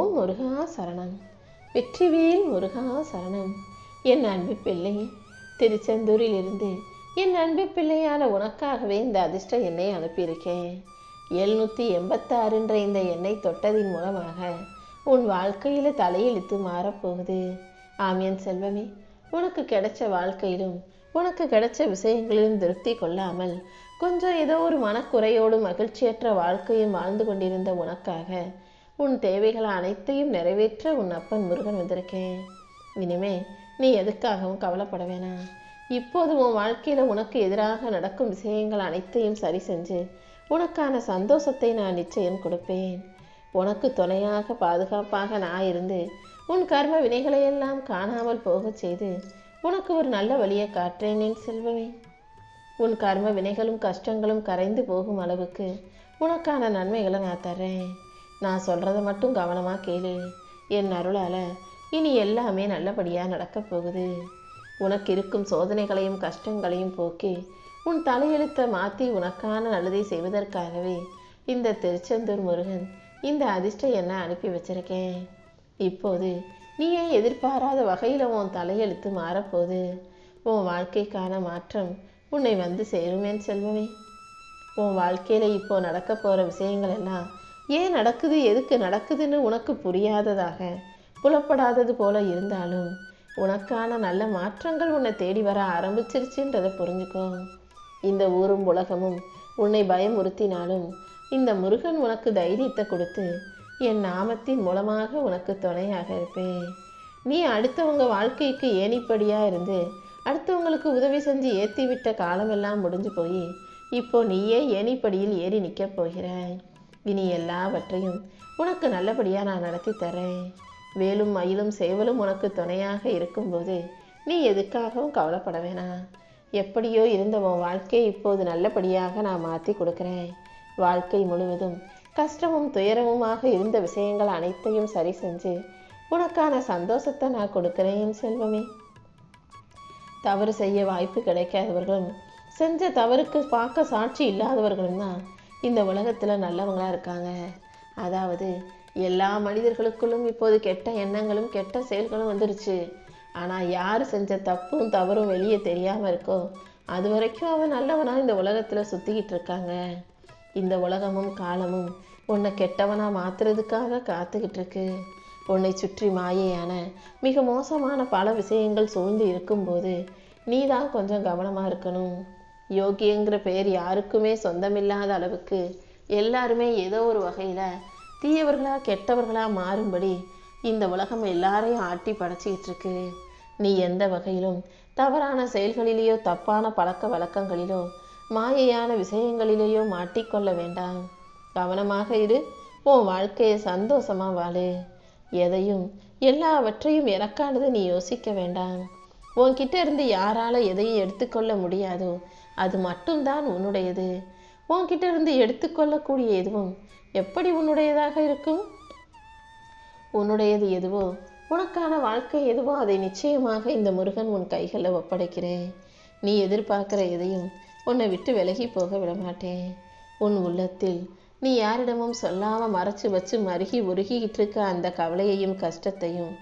ஓம் முருகா சரணம். வெற்றிவேல் முருகா சரணம். என் அன்பு பிள்ளை, திருச்செந்தூரில் இருந்து என் அன்பு பிள்ளையான உனக்காகவே இந்த அதிர்ஷ்ட எண்ணை அனுப்பியிருக்கேன். 786 இந்த எண்ணை தொட்டதின் மூலமாக உன் வாழ்க்கையில் தலையெழுத்து மாறப்போகுது. ஆமியன் செல்வமே, உனக்கு கிடைச்ச வாழ்க்கையிலும் உனக்கு கிடைச்ச விஷயங்களிலும் திருப்தி கொள்ளாமல் கொஞ்சம் ஏதோ ஒரு மனக்குறையோடு மகிழ்ச்சியற்ற வாழ்க்கையும் வாழ்ந்து கொண்டிருந்த உனக்காக உன் தேவைகள் அனைத்தையும் நிறைவேற்ற உன் அப்பன் முருகன் வந்திருக்கேன். இனிமே நீ எதுக்காகவும் கவலைப்பட வேணாம். இப்போது உன் வாழ்க்கையில் உனக்கு எதிராக நடக்கும் விஷயங்கள் அனைத்தையும் சரி செஞ்சு உனக்கான சந்தோஷத்தை நான் நிச்சயம் கொடுப்பேன். உனக்கு துணையாக பாதுகாப்பாக நான் இருந்து உன் கர்ம வினைகளையெல்லாம் காணாமல் போகச் செய்து உனக்கு ஒரு நல்ல வழியை காட்டுறேன் என் செல்வமே. உன் கர்ம வினைகளும் கஷ்டங்களும் கரைந்து போகும் அளவுக்கு உனக்கான நன்மைகளை நான் தர்றேன். நான் சொல்கிறத மட்டும் கவனமாக கேளு. என் அருளால் இனி எல்லாமே நல்லபடியாக நடக்கப் போகுது. உனக்கு இருக்கும் சோதனைகளையும் கஷ்டங்களையும் போக்கி உன் தலையெழுத்தை மாற்றி உனக்கான நல்லதை செய்வதற்காகவே இந்த திருச்செந்தூர் முருகன் இந்த அதிர்ஷ்ட எண்ணை அனுப்பி வச்சிருக்கேன். இப்போது நீயே எதிர்பாராத வகையில் உன் தலையெழுத்து மாறப்போகுது. உன் வாழ்க்கைக்கான மாற்றம் உன்னை வந்து சேருமேன் செல்வமே. உன் வாழ்க்கையில் இப்போ நடக்க போகிற விஷயங்கள் எல்லாம் ஏன் நடக்குது, எதுக்கு நடக்குதுன்னு உனக்கு புரியாததாக புலப்படாதது போல இருந்தாலும் உனக்கான நல்ல மாற்றங்கள் உன்னை தேடி வர ஆரம்பிச்சிருச்சுன்றதை புரிஞ்சுக்கோ. இந்த ஊரும் உலகமும் உன்னை பயமுறுத்தினாலும் இந்த முருகன் உனக்கு தைரியத்தை கொடுத்து என் நாமத்தின் மூலமாக உனக்கு துணையாக இருப்பேன். நீ அடுத்தவங்க வாழ்க்கைக்கு ஏணிப்படியாக இருந்து அடுத்தவங்களுக்கு உதவி செஞ்சு ஏற்றி விட்ட காலமெல்லாம் முடிஞ்சு போய் இப்போ நீயே ஏணிப்படியில் ஏறி நிற்கப் போகிறாய். இனி எல்லாவற்றையும் உனக்கு நல்லபடியாக நான் நடத்தி தரேன். வேலும் மயிலும் சேவலும் உனக்கு துணையாக இருக்கும்போது நீ எதுக்காகவும் கவலைப்பட வேணாம். எப்படியோ இருந்த உன் வாழ்க்கையை இப்போது நல்லபடியாக நான் மாற்றி கொடுக்குறேன். வாழ்க்கை முழுவதும் கஷ்டமும் துயரமுமாக இருந்த விஷயங்கள் அனைத்தையும் சரி செஞ்சு உனக்கான சந்தோஷத்தை நான் கொடுக்குறேன் செல்வமே. தவறு செய்ய வாய்ப்பு கிடைக்காதவர்களும் செஞ்ச தவறுக்கு பார்க்க சாட்சி இல்லாதவர்களும் தான் இந்த உலகத்தில் நல்லவங்களாக இருக்காங்க. அதாவது எல்லா மனிதர்களுக்குள்ளும் இப்போது கெட்ட எண்ணங்களும் கெட்ட செயல்களும் வந்துருச்சு. ஆனால் யார் செஞ்ச தப்பும் தவறும் வெளியே தெரியாமல் இருக்கோ அது வரைக்கும் அவன் நல்லவனாக இந்த உலகத்தில் சுற்றிக்கிட்டு இருக்காங்க. இந்த உலகமும் காலமும் உன்னை கெட்டவனாக மாற்றுறதுக்காக காத்துக்கிட்டு இருக்கு. உன்னை சுற்றி மாயையான மிக மோசமான பல விஷயங்கள் சூழ்ந்து இருக்கும்போது நீ தான் கொஞ்சம் கவனமாக இருக்கணும். யோகிங்கிற பெயர் யாருக்குமே சொந்தமில்லாத அளவுக்கு எல்லாருமே ஏதோ ஒரு வகையில் தீயவர்களா கெட்டவர்களா மாறும்படி இந்த உலகம் எல்லாரையும் ஆட்டி படைச்சிக்கிட்டு இருக்கு. நீ எந்த வகையிலும் தவறான செயல்களிலேயோ தப்பான பழக்க வழக்கங்களிலோ மாயையான விஷயங்களிலேயோ மாட்டிக்கொள்ள வேண்டாம். கவனமாக இரு. உன் வாழ்க்கையை சந்தோஷமா வாழு. எதையும் எல்லாவற்றையும் எனக்கானது நீ யோசிக்க வேண்டாம். உன்கிட்ட இருந்து யாரால எதையும் எடுத்துக்கொள்ள முடியாதோ அது மட்டும்தான் உன்னுடையது. உன்கிட்ட இருந்து எடுத்துக்கொள்ளக்கூடிய எதுவும் எப்படி உன்னுடையதாக இருக்கும்? உன்னுடையது எதுவோ, உனக்கான வாழ்க்கை எதுவோ அதை நிச்சயமாக இந்த முருகன் உன் கைகளில் ஒப்படைக்கிறேன். நீ எதிர்பார்க்கிற எதையும் உன்னை விட்டு விலகி போக விட மாட்டேன். உன் உள்ளத்தில் நீ யாரிடமும் சொல்லாமல் மறைச்சு வச்சு மருகி உருகிக்கிட்டு இருக்க அந்த கவலையையும் கஷ்டத்தையும்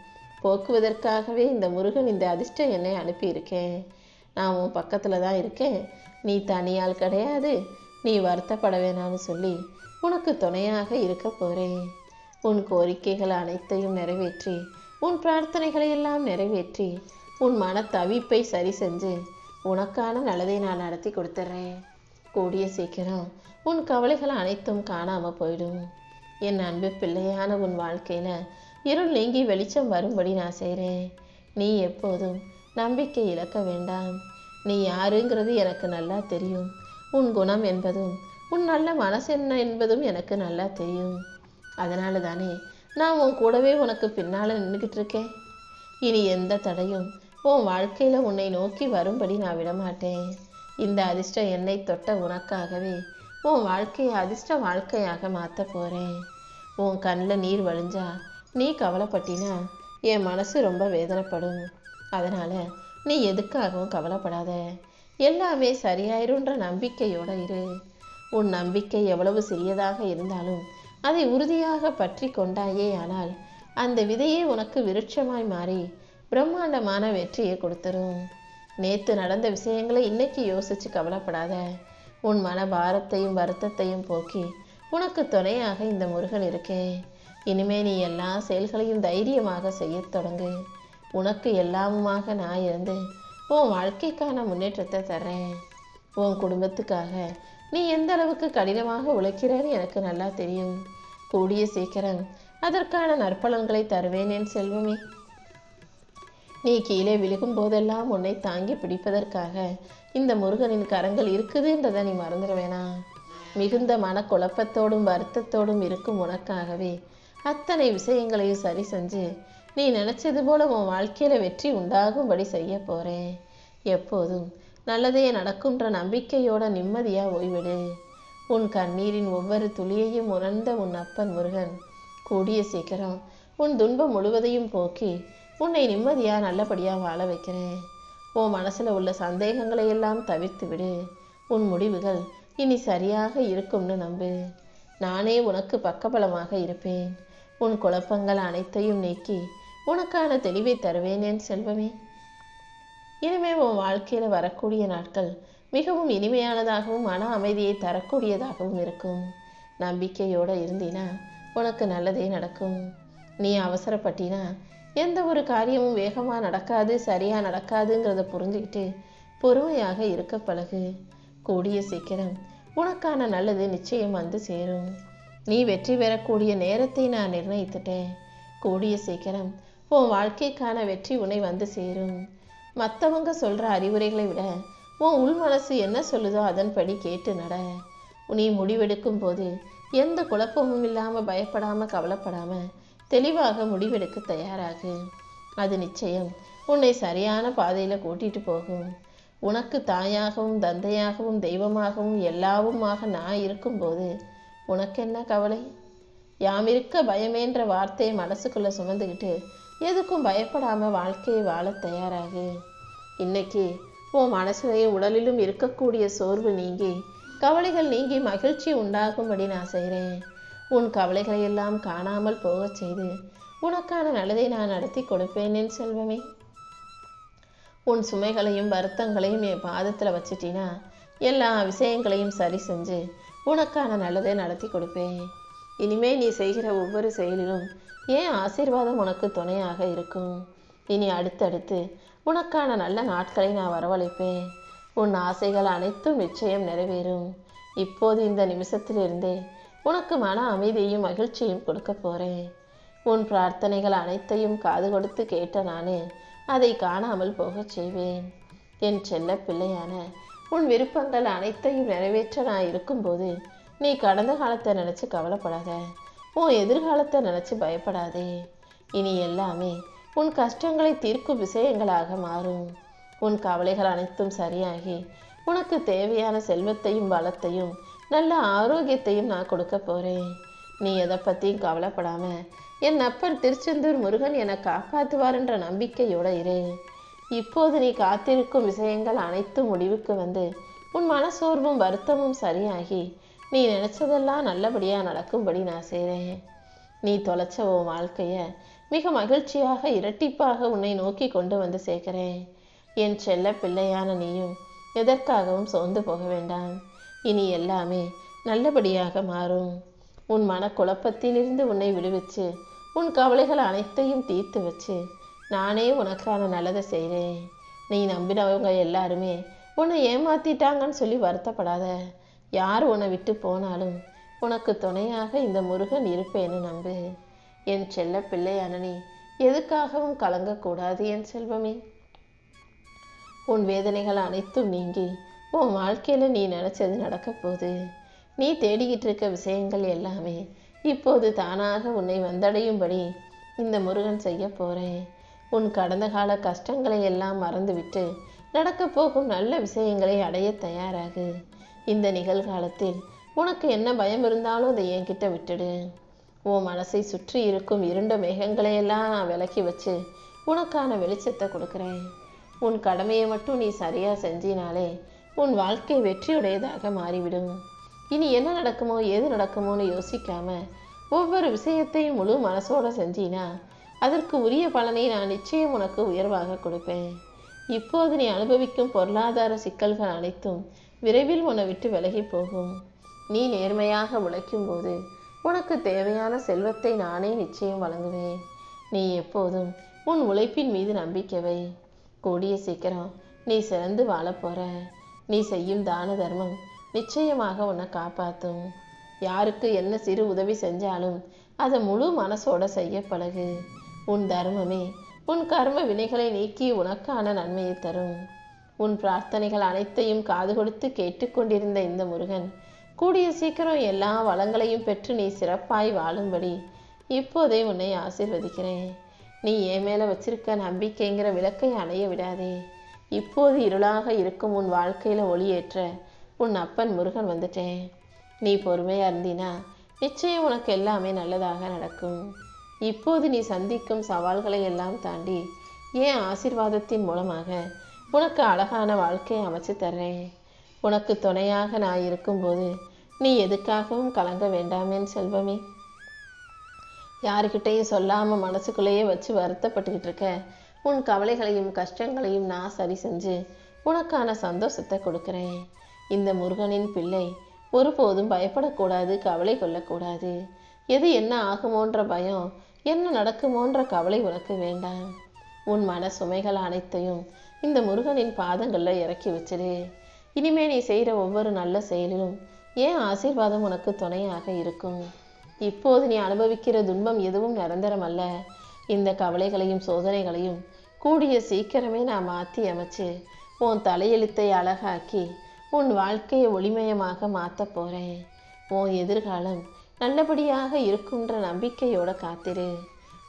போக்குவதற்காகவே இந்த முருகன் இந்த அதிர்ஷ்ட எண்ணை அனுப்பியிருக்கேன். நான் உன் பக்கத்தில் தான் இருக்கேன். நீ தனியால் கிடையாது. நீ வருத்தப்பட வேணான்னு சொல்லி உனக்கு துணையாக இருக்க போகிறேன். உன் கோரிக்கைகள் அனைத்தையும் நிறைவேற்றி உன் பிரார்த்தனைகளை எல்லாம் நிறைவேற்றி உன் மன தவிப்பை சரி செஞ்சு உனக்கான நல்லதை நான் நடத்தி கொடுத்துட்றேன். கூடிய சீக்கிரம் உன் கவலைகள் அனைத்தும் காணாமல் போயிடும். என் அன்பு பிள்ளையான உன் வாழ்க்கையில் இருள் நீங்கி வெளிச்சம் வரும்படி நான் செய்கிறேன். நீ எப்போதும் நம்பிக்கை இழக்க வேண்டாம். நீ யாருங்கிறது எனக்கு நல்லா தெரியும். உன் குணம் என்பதும் உன் நல்ல மனசு என்ன என்பதும் எனக்கு நல்லா தெரியும். அதனால தானே நான் உன் கூடவே உனக்கு பின்னால் நின்றுக்கிட்டு இருக்கேன். இனி எந்த தடையும் உன் வாழ்க்கையில் உன்னை நோக்கி வரும்படி நான் விடமாட்டேன். இந்த அதிர்ஷ்ட எண்ணை தொட்ட உனக்காகவே உன் வாழ்க்கையை அதிர்ஷ்ட வாழ்க்கையாக மாற்ற போகிறேன். உன் கண்ணில் நீர் வழிஞ்சா நீ கவலைப்பட்டினா என் மனசு ரொம்ப வேதனைப்படும். அதனால் நீ எதுக்காகவும் கவலைப்படாத. எல்லாமே சரியாயிருன்ற நம்பிக்கையோடு இரு. உன் நம்பிக்கை எவ்வளவு சிறியதாக இருந்தாலும் அதை உறுதியாக பற்றி கொண்டாயே ஆனால் அந்த விதையே உனக்கு விருட்சமாய் மாறி பிரம்மாண்டமான வெற்றியை கொடுத்துரும். நேத்து நடந்த விஷயங்களை இன்னைக்கு யோசிச்சு கவலைப்படாத. உன் மன பாரத்தையும் வருத்தத்தையும் போக்கி உனக்கு துணையாக இந்த முருகன் இருக்கேன். இனிமே நீ எல்லா செயல்களையும் தைரியமாக செய்யத் தொடங்கு. உனக்கு எல்லாமுமாக நான் இருந்து உன் வாழ்க்கைக்கான முன்னேற்றத்தை தர்றேன். உன் குடும்பத்துக்காக நீ எந்த அளவுக்கு கடினமாக உழைக்கிறேன்னு எனக்கு நல்லா தெரியும். கூடிய சீக்கிரம் அதற்கான நற்பலன்களை தருவேன் என் செல்வமே. நீ கீழே விழுகும் போதெல்லாம் உன்னை தாங்கி பிடிப்பதற்காக இந்த முருகனின் கரங்கள் இருக்குதுன்றதை நீ மறந்துட வேணாம். மிகுந்த மனக்குழப்பத்தோடும் வருத்தத்தோடும் இருக்கும் உனக்காகவே அத்தனை விஷயங்களையும் சரி செஞ்சு நீ நினைச்சது போல உன் வாழ்க்கையில வெற்றி உண்டாகும்படி செய்ய போறேன். எப்போதும் நல்லதே நடக்கும்ன்ற நம்பிக்கையோட நிம்மதியா ஓய்விடு. உன் கண்ணீரின் ஒவ்வொரு துளியையும் உணர்ந்த உன் அப்பன் முருகன் கூடிய சீக்கிரம் உன் துன்பம் முழுவதையும் போக்கி உன்னை நிம்மதியா நல்லபடியா வாழ வைக்கிறேன். உன் மனசுல உள்ள சந்தேகங்களை எல்லாம் தவிர்த்து விடு. உன் முடிவுகள் இனி சரியாக இருக்கும்னு நம்பு. நானே உனக்கு பக்கபலமாக இருப்பேன். உன் குழப்பங்கள் அனைத்தையும் நீக்கி உனக்கான தெளிவை தருவேன் என் செல்வமே. இனிமே உன் வாழ்க்கையில வரக்கூடிய நாட்கள் மிகவும் இனிமையானதாகவும் மன அமைதியை தரக்கூடியதாகவும் இருக்கும். நம்பிக்கையோட இருந்தினா உனக்கு நல்லதே நடக்கும். நீ அவசரப்பட்டினா எந்த ஒரு காரியமும் வேகமா நடக்காது, சரியா நடக்காதுங்கிறத புரிஞ்சுக்கிட்டு பொறுமையாக இருக்க பழகு. கூடிய சீக்கிரம் உனக்கான நல்லது நிச்சயம் வந்து சேரும். நீ வெற்றி பெறக்கூடிய நேரத்தை நான் நிர்ணயித்துட்டேன். கூடிய சீக்கிரம் உன் வாழ்க்கைக்கான வெற்றி உன்னை வந்து சேரும். மற்றவங்க சொல்ற அறிவுரைகளை விட உன் உள் மனசு என்ன சொல்லுதோ அதன்படி கேட்டு நட. நீ முடிவெடுக்கும் போது எந்த குழப்பமும் இல்லாம பயப்படாம கவலைப்படாம தெளிவாக முடிவெடுக்க தயாராகு. அது நிச்சயம் உன்னை சரியான பாதையில கூட்டிட்டு போகும். உனக்கு தாயாகவும் தந்தையாகவும் தெய்வமாகவும் எல்லாவுமாக நான் இருக்கும்போது உனக்கு என்ன கவலை? யாமிருக்க பயமேன்ற வார்த்தையை மனசுக்குள்ள சுமந்துக்கிட்டு எதுக்கும் பயப்படாம வாழ்க்கையை வாழ தயாராகு. இன்னைக்கு உன் மனசுலையும் உடலிலும் இருக்கக்கூடிய சோர்வு நீங்கி கவலைகள் நீங்கி மகிழ்ச்சி உண்டாகும்படி நான் செய்கிறேன். உன் கவலைகளை எல்லாம் காணாமல் போக செய்து உனக்கான நல்லதை நான் நடத்தி கொடுப்பேன் என் செல்வமே. உன் சுமைகளையும் வருத்தங்களையும் என் பாதத்தில் வச்சிட்டினா எல்லா விஷயங்களையும் சரி செஞ்சு உனக்கான நல்லதை நடத்தி கொடுப்பேன். இனிமே நீ செய்கிற ஒவ்வொரு செயலிலும் ஏன் ஆசீர்வாதம் உனக்கு துணையாக இருக்கும். இனி அடுத்தடுத்து உனக்கான நல்ல நாட்களை நான் வரவழைப்பேன். உன் ஆசைகள் அனைத்தும் நிச்சயம் நிறைவேறும். இப்போது இந்த நிமிஷத்திலிருந்தே உனக்கு மன அமைதியையும் மகிழ்ச்சியும் கொடுக்க போறேன். உன் பிரார்த்தனைகள் அனைத்தையும் காது கொடுத்து கேட்ட நானே அதை காணாமல் போகச் செய்வேன். என் செல்ல பிள்ளையான உன் விருப்பங்கள் அனைத்தையும் நிறைவேற்ற நான் இருக்கும்போது நீ கடந்த காலத்தை நினைச்சு கவலைப்படாத. உன் எதிர்காலத்தை நினைச்சு பயப்படாதே. இனி எல்லாமே உன் கஷ்டங்களை தீர்க்கும் விஷயங்களாக மாறும். உன் கவலைகள் அனைத்தும் சரியாகி உனக்கு தேவையான செல்வத்தையும் பலத்தையும் நல்ல ஆரோக்கியத்தையும் நான் கொடுக்க போறேன். நீ எதை பற்றியும் கவலைப்படாம என் அப்பன் திருச்செந்தூர் முருகன் என்னை காப்பாற்றுவார்ன்ற நம்பிக்கையோட இரு. இப்போது நீ காத்திருக்கும் விஷயங்கள் அனைத்தும் முடிவுக்கு வந்து உன் மனசோர்வும் வருத்தமும் சரியாகி நீ நினைச்சதெல்லாம் நல்லபடியா நடக்கும்படி நான் செய்கிறேன். நீ தொலைச்ச உன் வாழ்க்கைய மிக மகிழ்ச்சியாக இரட்டிப்பாக உன்னை நோக்கி கொண்டு வந்து சேர்க்கிறேன். என் செல்ல பிள்ளையான நீயும் எதற்காகவும் சோர்ந்து போக வேண்டாம். இனி எல்லாமே நல்லபடியாக மாறும். உன் மனக்குழப்பத்திலிருந்து உன்னை விடுவிச்சு உன் கவலைகள் அனைத்தையும் தீர்த்து வச்சு நானே உனக்கான நல்லதை செய்கிறேன். நீ நம்பினவங்க எல்லாருமே உன்னை ஏமாத்திட்டாங்கன்னு சொல்லி வருத்தப்படாத. யார் உன்னை விட்டு போனாலும் உனக்கு துணையாக இந்த முருகன் இருப்பேன்னு நம்பு. என் செல்ல பிள்ளையான நீ எதுக்காகவும் கலங்கக்கூடாது என் செல்வமே. உன் வேதனைகள் அனைத்தும் நீங்கி உன் வாழ்க்கையில நீ நினைச்சது நடக்க போகுது. நீ தேடிக்கிட்டு இருக்க விஷயங்கள் எல்லாமே இப்போது தானாக உன்னை வந்தடையும்படி இந்த முருகன் செய்ய போறேன். உன் கடந்த கால கஷ்டங்களை எல்லாம் மறந்துவிட்டு நடக்க போகும் நல்ல விஷயங்களை அடைய தயாராகு. இந்த நிகழ்காலத்தில் உனக்கு என்ன பயம் இருந்தாலும் அதை என்கிட்ட விட்டுடு. உன் மனசை சுற்றி இருக்கும் இருண்ட மேகங்களை எல்லாம் நான் விலக்கி வச்சு உனக்கான வெளிச்சத்தை கொடுக்குறேன். உன் கடமையை மட்டும் நீ சரியா செஞ்சினாலே உன் வாழ்க்கை வெற்றியுடையதாக மாறிவிடும். இனி என்ன நடக்குமோ ஏது நடக்குமோன்னு யோசிக்காம ஒவ்வொரு விஷயத்தையும் முழு மனசோட செஞ்சினா அதற்கு உரிய பலனை நான் நிச்சயம் உனக்கு உயர்வாக கொடுப்பேன். இப்போது நீ அனுபவிக்கும் பொருளாதார சிக்கல்கள் அனைத்தும் விரைவில் உன்னை விட்டு விலகி போகும். நீ நேர்மையாக உழைக்கும் போது உனக்கு தேவையான செல்வத்தை நானே நிச்சயம் வழங்குவேன். நீ எப்போதும் உன் உழைப்பின் மீது நம்பிக்கை வை. கூடிய சீக்கிரம் நீ சிறந்து வாழப்போற. நீ செய்யும் தான தர்மம் நிச்சயமாக உன்னை காப்பாற்றும். யாருக்கு என்ன சிறு உதவி செஞ்சாலும் அதை முழு மனசோட செய்ய பழகு. உன் தர்மமே உன் கர்ம வினைகளை நீக்கி உனக்கான நன்மையை தரும். உன் பிரார்த்தனைகள் அனைத்தையும் காது கொடுத்து கேட்டுக்கொண்டிருந்த இந்த முருகன் கூடிய சீக்கிரம் எல்லா வளங்களையும் பெற்று நீ சிறப்பாய் வாழும்படி இப்போதே உன்னை ஆசீர்வதிக்கிறேன். நீ என் மேல வச்சிருக்க நம்பிக்கைங்கிற விளக்கை அணைய விடாதே. இப்போது இருளாக இருக்கும் உன் வாழ்க்கையில ஒளியேற்ற உன் அப்பன் முருகன் வந்துட்டேன். நீ பொறுமையா இருந்தினா நிச்சயம் உனக்கு எல்லாமே நல்லதாக நடக்கும். இப்போது நீ சந்திக்கும் சவால்களை எல்லாம் தாண்டி என் ஆசீர்வாதத்தின் மூலமாக உனக்கு அழகான வாழ்க்கையை அமைச்சு தர்றேன். உனக்கு துணையாக நான் இருக்கும்போது நீ எதுக்காகவும் கலங்க வேண்டாமேன் செல்வமே. யாருக்கிட்டையும் சொல்லாம மனசுக்குள்ளேயே வச்சு வருத்தப்பட்டுக்கிட்டு இருக்க உன் கவலைகளையும் கஷ்டங்களையும் நான் சரி செஞ்சு உனக்கான சந்தோஷத்தை கொடுக்குறேன். இந்த முருகனின் பிள்ளை ஒருபோதும் பயப்படக்கூடாது, கவலை கொள்ளக்கூடாது. எது என்ன ஆகுமோன்ற பயம், என்ன நடக்குமோன்ற கவலை உனக்கு வேண்டாம். உன் மன சுமைகள் அனைத்தையும் இந்த முருகனின் பாதங்கள்ல இறக்கி வச்சிடு. இனிமே நீ செய்கிற ஒவ்வொரு நல்ல செயலிலும் ஏன் ஆசீர்வாதம் உனக்கு துணையாக இருக்கும். இப்போது நீ அனுபவிக்கிற துன்பம் எதுவும் நிரந்தரம் அல்ல. இந்த கவலைகளையும் சோதனைகளையும் கூடிய சீக்கிரமே நான் மாற்றி அமைச்சு உன் தலையெழுத்தை அழகாக்கி உன் வாழ்க்கையை ஒளிமயமாக மாற்ற போகிறேன். உன் எதிர்காலம் நல்லபடியாக இருக்குன்ற நம்பிக்கையோட காத்திரு.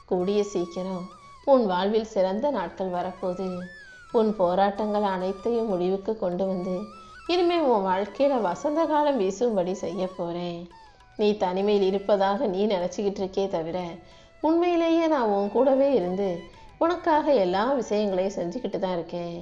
கூடிய சீக்கிரம் உன் வாழ்வில் சிறந்த நாட்கள் வரப்போகுது. உன் போராட்டங்கள் அனைத்தையும் முடிவுக்கு கொண்டு வந்து இனிமே உன் வாழ்க்கையில வசந்த காலம் வீசும்படி செய்ய போறேன். நீ தனிமையில் இருப்பதாக நீ நினச்சிக்கிட்டு இருக்கே தவிர உண்மையிலேயே நான் உன் கூடவே இருந்து உனக்காக எல்லா விஷயங்களையும் செஞ்சுக்கிட்டு தான் இருக்கேன்.